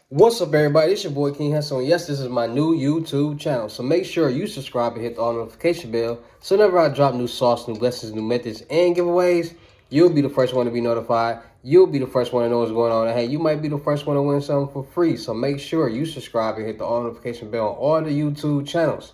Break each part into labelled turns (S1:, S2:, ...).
S1: What's up, everybody? It's your boy King Hussle, and yes, this is my new YouTube channel. So make sure you subscribe and hit the all notification bell, so whenever I drop new sauce, new blessings, new methods, and giveaways, you'll be the first one to be notified. You'll be the first one to know what's going on. And hey, you might be the first one to win something for free. So make sure you subscribe and hit the all notification bell on all the YouTube channels.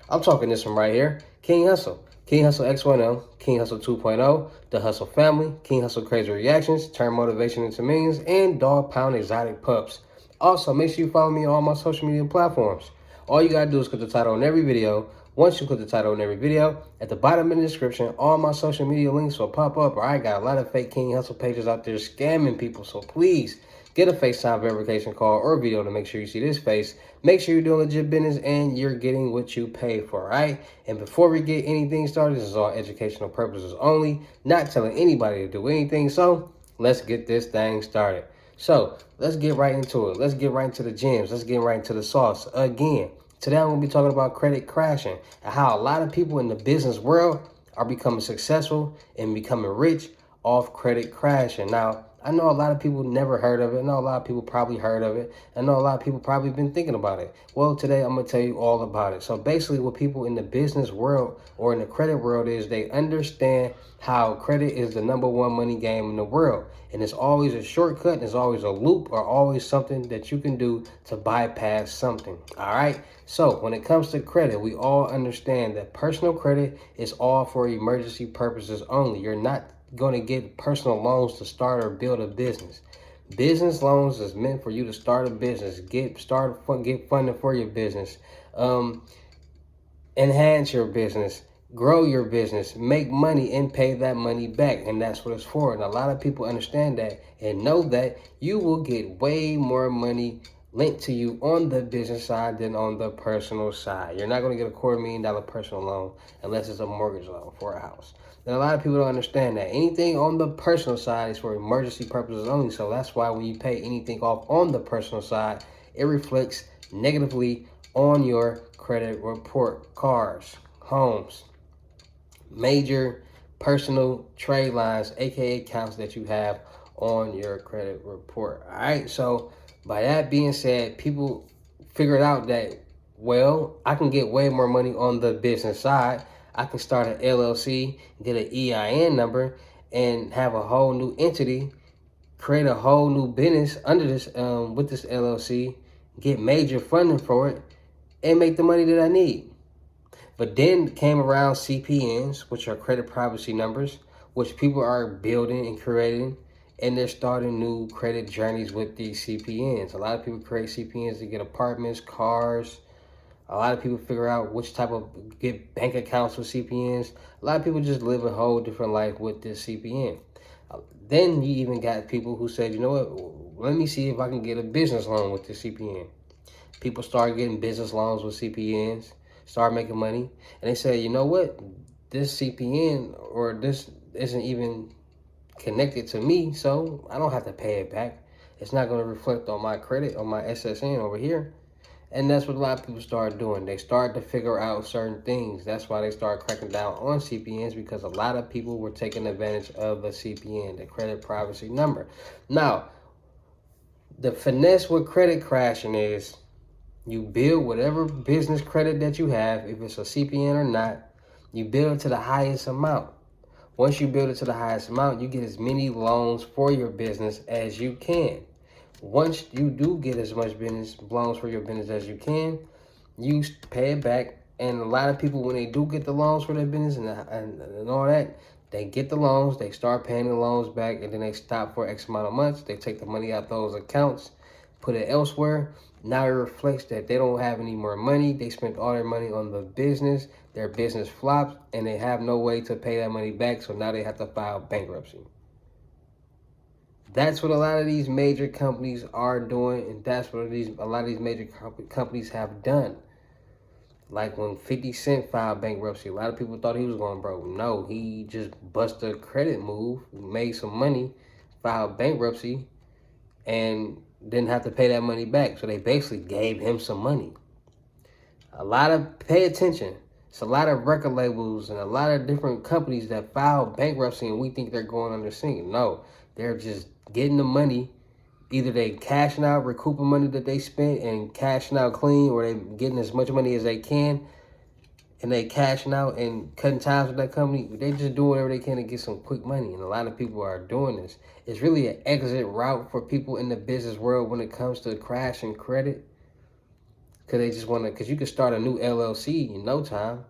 S1: I'm talking this one right here, King Hussle. King Hussle X1L, King Hussle 2.0, The Hussle Family, King Hussle Crazy Reactions, Turn Motivation into Millions, and Dog Pound Exotic Pups. Also, make sure you follow me on all my social media platforms. All you gotta do is click the title on every video. Once you click the title on every video, at the bottom in the description, all my social media links will pop up. I got a lot of fake King Hussle pages out there scamming people, so please get a FaceTime verification call or video to make sure you see this face. Make sure you're doing legit business and you're getting what you pay for, right? And before we get anything started, this is all educational purposes only, not telling anybody to do anything. So let's get this thing started. So let's get right into it. Let's get right into the gems. Let's get right into the sauce again. Today I'm going to be talking about credit crashing and how a lot of people in the business world are becoming successful and becoming rich off credit crashing. Now, I know a lot of people never heard of it. I know a lot of people probably heard of it. I know a lot of people probably been thinking about it. Well, today I'm going to tell you all about it. So basically what people in the business world or in the credit world is they understand how credit is the #1 money game in the world. And it's always a shortcut, and it's always a loop, or always something that you can do to bypass something. All right. So when it comes to credit, we all understand that personal credit is all for emergency purposes only. You're not going to get personal loans to start or build a business. Business loans is meant for you to start a business, get funding for your business, enhance your business, grow your business, make money, and pay that money back. And that's what it's for. And a lot of people understand that and know that you will get way more money linked to you on the business side than on the personal side. You're not going to get a $250,000 personal loan unless it's a mortgage loan for a house. And a lot of people don't understand that. Anything on the personal side is for emergency purposes only. So that's why when you pay anything off on the personal side, it reflects negatively on your credit report. Cars, homes, major personal trade lines, aka accounts that you have on your credit report. All right, so by that being said, people figured out that, well, I can get way more money on the business side. I can start an LLC, get an EIN number, and have a whole new entity, create a whole new business under this with this LLC, get major funding for it, and make the money that I need. But then came around CPNs, which are credit privacy numbers, which people are building and creating, and they're starting new credit journeys with these CPNs. A lot of people create CPNs to get apartments, cars. A lot of people figure out which type of get bank accounts with CPNs. A lot of people just live a whole different life with this CPN. Then you even got people who said, you know what, let me see if I can get a business loan with this CPN. People start getting business loans with CPNs, start making money. And they say, you know what, this CPN or this isn't even connected to me, so I don't have to pay it back. It's not going to reflect on my credit, on my SSN over here. And that's what a lot of people start doing. They start to figure out certain things. That's why they start cracking down on CPNs, because a lot of people were taking advantage of a CPN, the credit privacy number. Now, the finesse with credit crashing is you build whatever business credit that you have, if it's a CPN or not, you build it to the highest amount. Once you build it to the highest amount, you get as many loans for your business as you can. Once you do get as much business loans for your business as you can, you pay it back. And a lot of people, when they do get the loans for their business and all that, they get the loans, they start paying the loans back, and then they stop for X amount of months. They take the money out those accounts, put it elsewhere. Now it reflects that they don't have any more money. They spent all their money on the business. Their business flops, and they have no way to pay that money back. So now they have to file bankruptcy. That's what a lot of these major companies are doing, and that's what a lot of these major companies have done. Like when 50 Cent filed bankruptcy, a lot of people thought he was going broke. No, he just busted a credit move, made some money, filed bankruptcy, and didn't have to pay that money back. So they basically gave him some money. Pay attention. It's a lot of record labels and a lot of different companies that file bankruptcy, and we think they're going under sink. No, they're just getting the money Either they cashing out, recouping money that they spent and cashing out clean, or they getting as much money as they can and they cashing out and cutting ties with that company. They just doing whatever they can to get some quick money. And a lot of people are doing this. It's really an exit route for people in the business world when it comes to crashing credit. Because they just want to, because you can start a new LLC in no time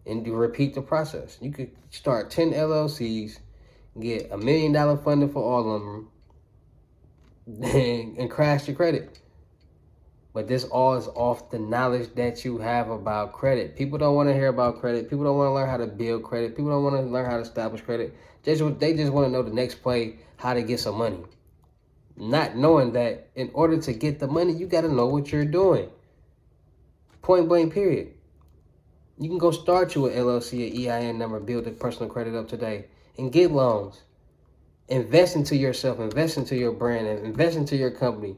S1: and repeat the process. You could start 10 LLCs, get $1 million funding for all of them, and crash your credit. But this all is off the knowledge that you have about credit. People don't want to hear about credit. People don't want to learn how to build credit. People don't want to learn how to establish credit. They just want to know the next play, how to get some money. Not knowing that in order to get the money, you got to know what you're doing. Point blank, period. You can go start you an LLC, an EIN number, build a personal credit up today, and get loans. Invest into yourself, invest into your brand, and invest into your company.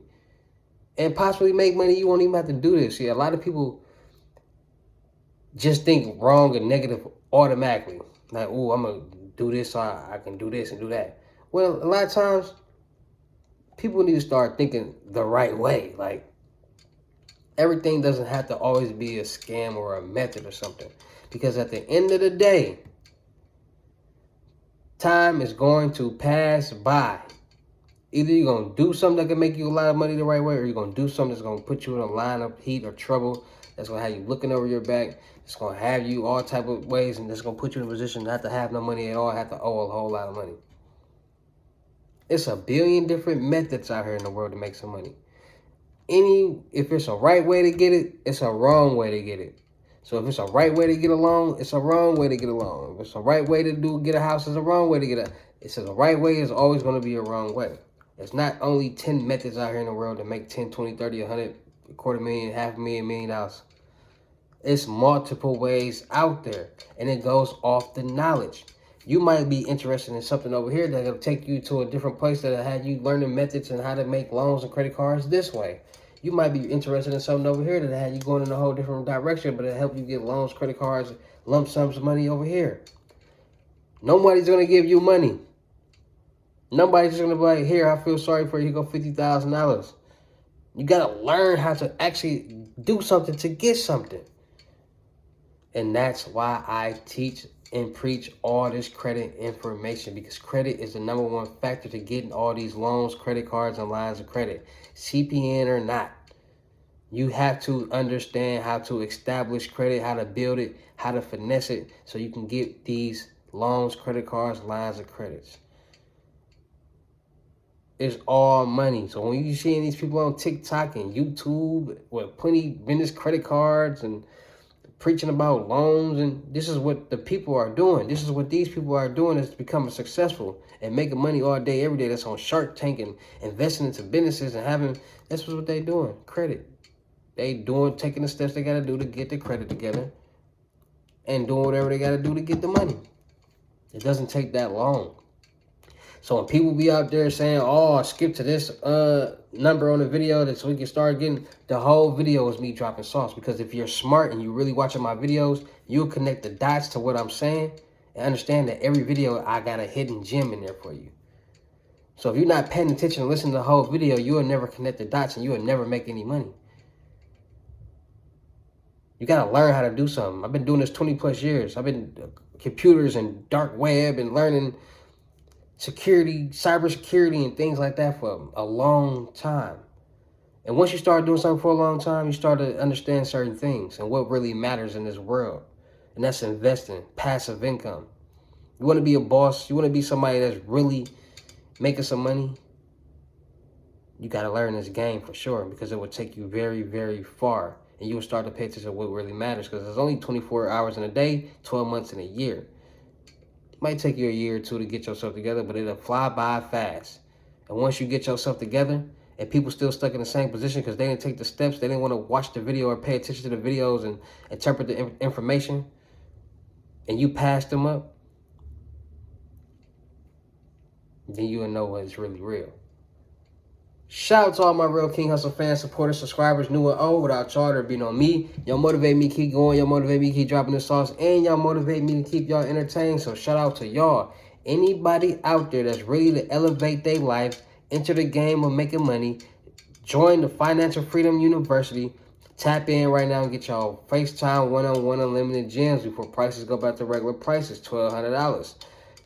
S1: And possibly make money. You won't even have to do this. See, a lot of people just think wrong and negative automatically. Like, oh, I'm going to do this so I can do this and do that. Well, a lot of times, people need to start thinking the right way. Like, everything doesn't have to always be a scam or a method or something. Because at the end of the day, time is going to pass by. Either you're going to do something that can make you a lot of money the right way, or you're going to do something that's going to put you in a line of heat or trouble. That's going to have you looking over your back. It's going to have you all type of ways, and that's going to put you in a position not to have no money at all, have to owe a whole lot of money. It's a billion different methods out here in the world to make some money. If it's a right way to get it, it's a wrong way to get it. So if it's a right way to get a loan, it's a wrong way to get a loan. If it's a right way to get a house, it's a wrong way to get a. It's a right way is always going to be a wrong way. There's not only 10 methods out here in the world to make 10, 20, 30, 100, $250,000, $500,000, $1 million. It's multiple ways out there, and it goes off the knowledge. You might be interested in something over here that'll take you to a different place that'll have you learning methods and how to make loans and credit cards this way. You might be interested in something over here that'll have you going in a whole different direction, but it'll help you get loans, credit cards, lump sums of money over here. Nobody's going to give you money. Nobody's just going to be like, here, I feel sorry for you, go $50,000. You got to learn how to actually do something to get something. And that's why I teach and preach all this credit information, because credit is the #1 factor to getting all these loans, credit cards, and lines of credit. CPN or not, you have to understand how to establish credit, how to build it, how to finesse it, so you can get these loans, credit cards, lines of credits. It's all money. So when you seeing these people on TikTok and YouTube with plenty business credit cards and preaching about loans, and this is what the people are doing. This is what these people are doing, is becoming successful and making money all day, every day. That's on Shark Tank and investing into businesses and having, that's what they doing, credit. They taking the steps they got to do to get the credit together and doing whatever they got to do to get the money. It doesn't take that long. So when people be out there saying, oh, skip to this number on the video so we can start getting, the whole video is me dropping sauce. Because if you're smart and you're really watching my videos, you'll connect the dots to what I'm saying and understand that every video I got a hidden gem in there for you. So if you're not paying attention and listening to the whole video, you'll never connect the dots and you'll never make any money. You got to learn how to do something. I've been doing this 20 plus years. I've been computers and dark web and learning security, cybersecurity, and things like that for a long time. And once you start doing something for a long time, you start to understand certain things and what really matters in this world. And that's investing, passive income. You want to be a boss, you want to be somebody that's really making some money, you got to learn this game for sure, because it will take you very, very far. And you will start to pay attention to what really matters, because there's only 24 hours in a day, 12 months in a year. It might take you a year or two to get yourself together, but it'll fly by fast. And once you get yourself together, and people still stuck in the same position because they didn't take the steps, they didn't want to watch the video or pay attention to the videos and interpret the information, and you passed them up, then you will know what's really real. Shout out to all my real King Hustle fans, supporters, subscribers, new and old. Without y'all, there'd be no me. Y'all motivate me to keep going. Y'all motivate me to keep dropping the sauce. And y'all motivate me to keep y'all entertained. So shout out to y'all. Anybody out there that's ready to elevate their life, enter the game of making money. Join the Financial Freedom University. Tap in right now and get y'all FaceTime one-on-one unlimited gems before prices go back to regular prices, $1,200.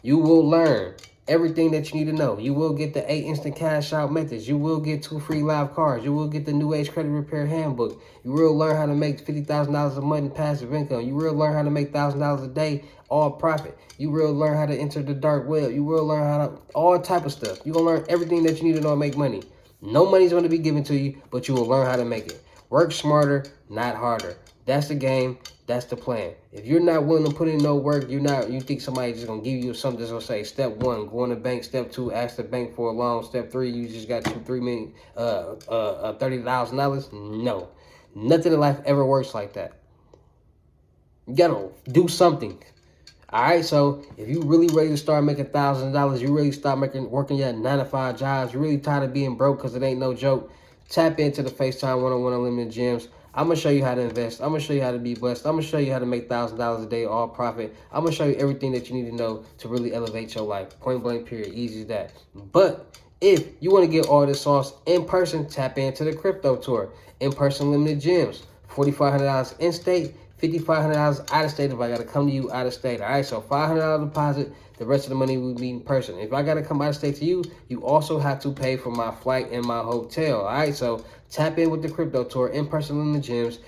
S1: You will learn everything that you need to know. You will get the 8 instant cash out methods. You will get 2 free live cards. You will get the New Age Credit Repair Handbook. You will learn how to make $50,000 a month in passive income. You will learn how to make $1,000 a day all profit. You will learn how to enter the dark web. You will learn how to all type of stuff. You're going to learn everything that you need to know to make money. No money's going to be given to you, but you will learn how to make it. Work smarter, not harder. That's the game. That's the plan. If you're not willing to put in no work, you think somebody's just gonna give you something that's gonna say, step 1, go in the bank. Step 2, ask the bank for a loan. Step 3, you just got $30,000. No, nothing in life ever works like that. You gotta do something. All right, so if you really ready to start making $1,000, you really start working your 9-to-5 jobs, you're really tired of being broke because it ain't no joke, tap into the FaceTime one-on-one unlimited gems. I'm going to show you how to invest. I'm going to show you how to be blessed. I'm going to show you how to make $1,000 a day, all profit. I'm going to show you everything that you need to know to really elevate your life. Point blank, period. Easy as that. But if you want to get all this sauce in person, tap into the crypto tour. In-person limited gems. $4,500 in-state. $5,500 out of state if I got to come to you out of state. All right, so $500 deposit. The rest of the money will be in person. If I got to come out of state to you, you also have to pay for my flight and my hotel. All right, so tap in with the crypto tour, in person in the gyms.